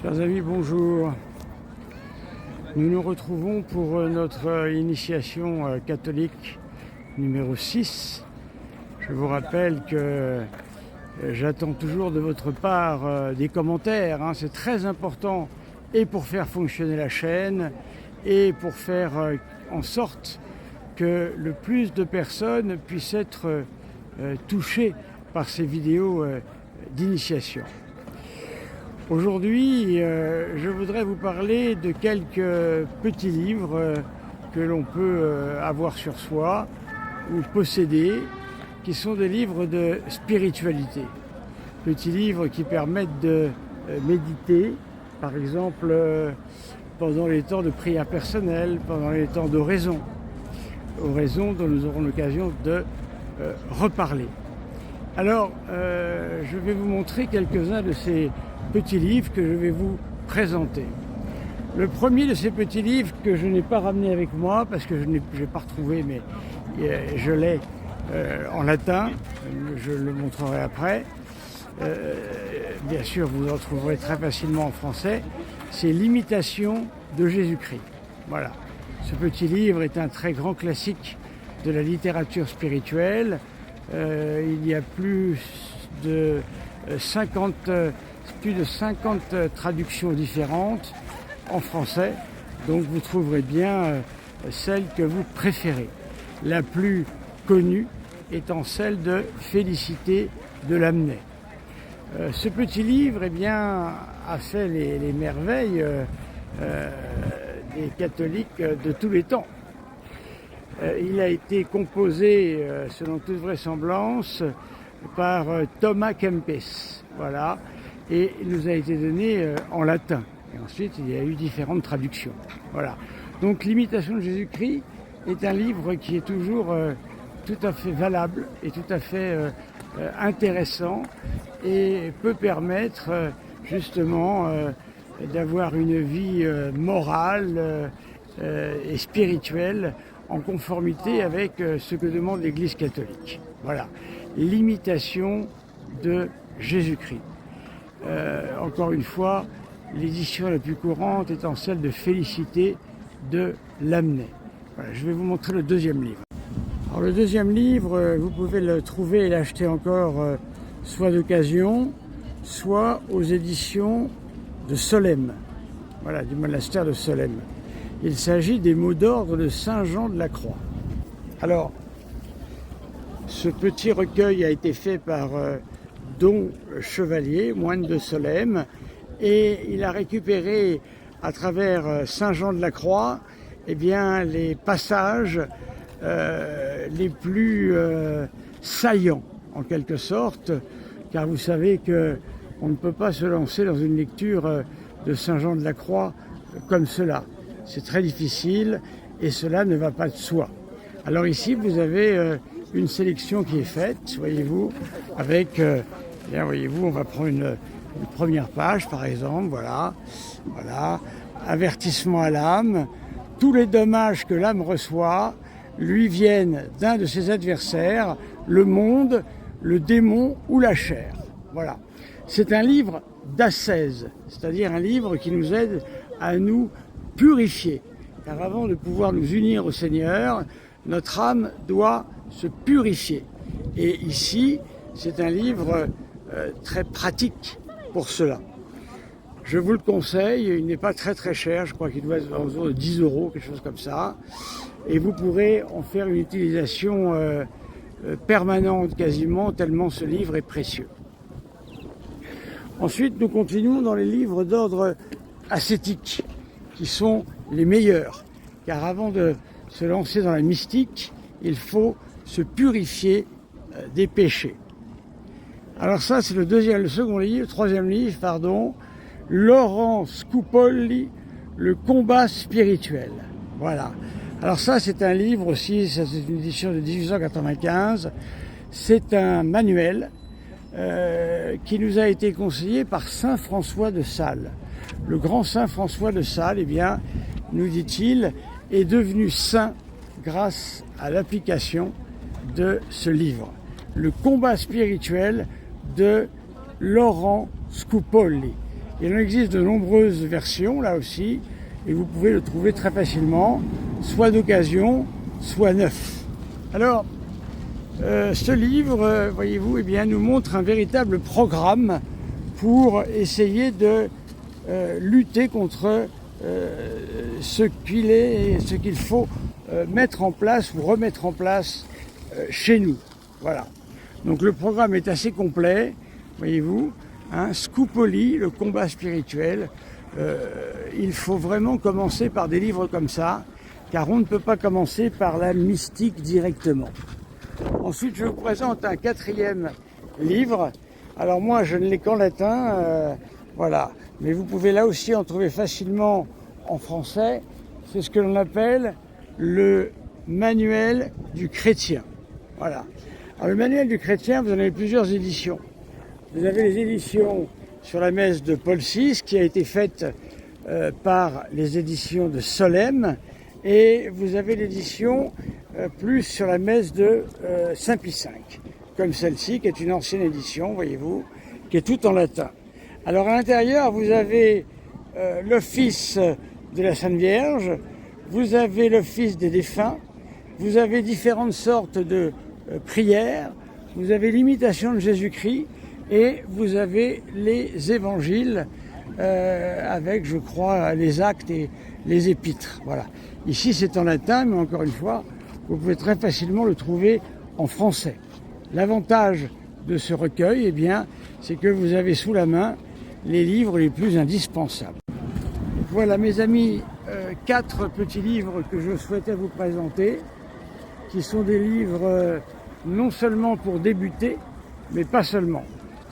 Chers amis, bonjour. Nous nous retrouvons pour notre initiation catholique numéro 6. Je vous rappelle que j'attends toujours de votre part des commentaires. C'est très important et pour faire fonctionner la chaîne et pour faire en sorte que le plus de personnes puissent être touchées par ces vidéos d'initiation. Aujourd'hui, je voudrais vous parler de quelques petits livres que l'on peut avoir sur soi ou posséder, qui sont des livres de spiritualité. Petits livres qui permettent de méditer, par exemple pendant les temps de prière personnelle, pendant les temps d'oraison, oraison dont nous aurons l'occasion de reparler. Alors, je vais vous montrer quelques-uns de ces petits livres que je vais vous présenter. Le premier de ces petits livres que je n'ai pas ramené avec moi parce que je n'ai pas retrouvé, mais je l'ai en latin, je le montrerai après. Bien sûr, vous en trouverez très facilement en français. C'est l'imitation de Jésus-Christ. Voilà. Ce petit livre est un très grand classique de la littérature spirituelle. Il y a plus de 50 traductions différentes en français, donc vous trouverez bien celle que vous préférez. La plus connue étant celle de Félicité de Lamennais. Ce petit livre a fait les merveilles des catholiques de tous les temps. Il a été composé, selon toute vraisemblance, par Thomas Kempis. Voilà. Et il nous a été donné en latin. Et ensuite, il y a eu différentes traductions. Voilà. Donc, l'imitation de Jésus-Christ est un livre qui est toujours tout à fait valable et tout à fait intéressant et peut permettre justement d'avoir une vie morale et spirituelle en conformité avec ce que demande l'Église catholique. Voilà. L'imitation de Jésus-Christ. Encore une fois, l'édition la plus courante étant celle de Félicité de Lamennais. Voilà, je vais vous montrer le deuxième livre. Alors, le deuxième livre, vous pouvez le trouver et l'acheter encore soit d'occasion, soit aux éditions de Solesmes, voilà, du monastère de Solesmes. Il s'agit des mots d'ordre de Saint Jean de la Croix. Alors, ce petit recueil a été fait par Don Chevalier, moine de Solesmes, et il a récupéré à travers Saint Jean de la Croix les passages les plus saillants en quelque sorte, car vous savez qu'on ne peut pas se lancer dans une lecture de Saint Jean de la Croix comme cela. C'est très difficile et cela ne va pas de soi. Alors ici vous avez une sélection qui est faite, voyez-vous, avec, voyez-vous, on va prendre une première page par exemple, voilà, avertissement à l'âme, tous les dommages que l'âme reçoit lui viennent d'un de ses adversaires, le monde, le démon ou la chair. Voilà. C'est un livre d'ascèse, c'est-à-dire un livre qui nous aide à nous purifier. Car avant de pouvoir nous unir au Seigneur, notre âme doit se purifier. Et ici, c'est un livre très pratique pour cela. Je vous le conseille, il n'est pas très cher, je crois qu'il doit être autour de 10 €, quelque chose comme ça. Et vous pourrez en faire une utilisation permanente quasiment, tellement ce livre est précieux. Ensuite, nous continuons dans les livres d'ordre ascétique, qui sont les meilleurs. Car avant de se lancer dans la mystique, il faut se purifier des péchés. Alors ça, c'est le troisième livre, Laurent Scupoli, le combat spirituel. Voilà. Alors ça, c'est un livre aussi, c'est une édition de 1895. C'est un manuel qui nous a été conseillé par Saint François de Sales. Le grand Saint François de Sales, nous dit-il, est devenu saint grâce à l'application de ce livre. Le combat spirituel de Laurent Scupoli. Il en existe de nombreuses versions là aussi, et vous pouvez le trouver très facilement, soit d'occasion, soit neuf. Alors, ce livre, voyez-vous, eh bien, nous montre un véritable programme pour essayer de lutter contre ce qu'il est et ce qu'il faut mettre en place ou remettre en place chez nous. Voilà. Donc le programme est assez complet, voyez-vous. Scoopoli, le combat spirituel. Il faut vraiment commencer par des livres comme ça, car on ne peut pas commencer par la mystique directement. Ensuite, je vous présente un 4e livre. Alors moi, je ne l'ai qu'en latin, voilà. Mais vous pouvez là aussi en trouver facilement en français. C'est ce que l'on appelle le manuel du chrétien. Voilà. Alors le manuel du chrétien, vous en avez plusieurs éditions. Vous avez les éditions sur la messe de Paul VI, qui a été faite par les éditions de Solesmes, et vous avez l'édition plus sur la messe de Saint Pie V, comme celle-ci, qui est une ancienne édition, voyez-vous, qui est toute en latin. Alors à l'intérieur, vous avez l'office de la Sainte Vierge, vous avez l'office des défunts, vous avez différentes sortes de prières, vous avez l'imitation de Jésus-Christ, et vous avez les évangiles avec, je crois, les actes et les épîtres. Voilà. Ici, c'est en latin, mais encore une fois, vous pouvez très facilement le trouver en français. L'avantage de ce recueil, eh bien, c'est que vous avez sous la main les livres les plus indispensables. Voilà, mes amis, 4 petits livres que je souhaitais vous présenter, qui sont des livres non seulement pour débuter, mais pas seulement.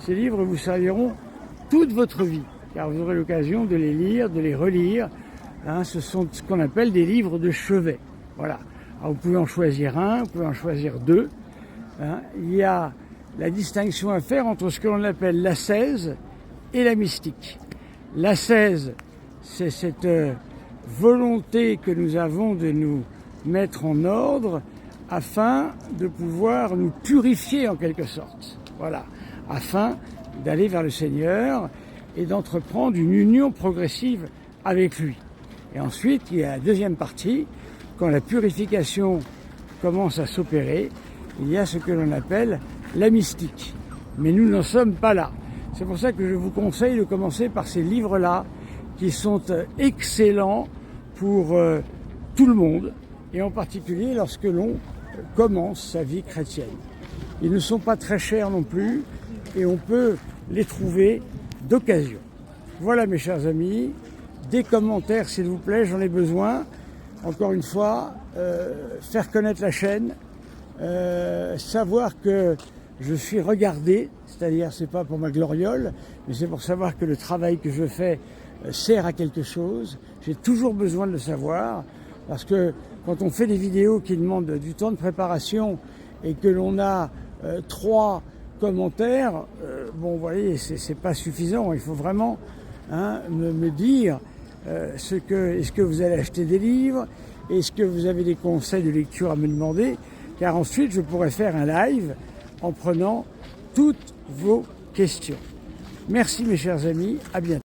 Ces livres vous serviront toute votre vie, car vous aurez l'occasion de les lire, de les relire. Ce sont ce qu'on appelle des livres de chevet. Voilà. Alors vous pouvez en choisir un, vous pouvez en choisir 2. Il y a la distinction à faire entre ce que l'on appelle l'ascèse et la mystique. L'ascèse, c'est cette volonté que nous avons de nous mettre en ordre afin de pouvoir nous purifier en quelque sorte. Voilà. Afin d'aller vers le Seigneur et d'entreprendre une union progressive avec lui. Et ensuite, il y a la deuxième partie, quand la purification commence à s'opérer, il y a ce que l'on appelle la mystique. Mais nous n'en sommes pas là. C'est pour ça que je vous conseille de commencer par ces livres-là, qui sont excellents pour tout le monde, et en particulier lorsque l'on commence sa vie chrétienne. Ils ne sont pas très chers non plus, et on peut les trouver d'occasion. Voilà, mes chers amis, des commentaires s'il vous plaît, j'en ai besoin. Encore une fois, faire connaître la chaîne, savoir que je suis regardé, c'est-à-dire c'est pas pour ma gloriole, mais c'est pour savoir que le travail que je fais sert à quelque chose. J'ai toujours besoin de le savoir, parce que quand on fait des vidéos qui demandent du temps de préparation et que l'on a 3 commentaires, bon, vous voyez, c'est pas suffisant. Il faut vraiment me dire est-ce que vous allez acheter des livres, est-ce que vous avez des conseils de lecture à me demander, car ensuite je pourrais faire un live en prenant toutes vos questions. Merci mes chers amis, à bientôt.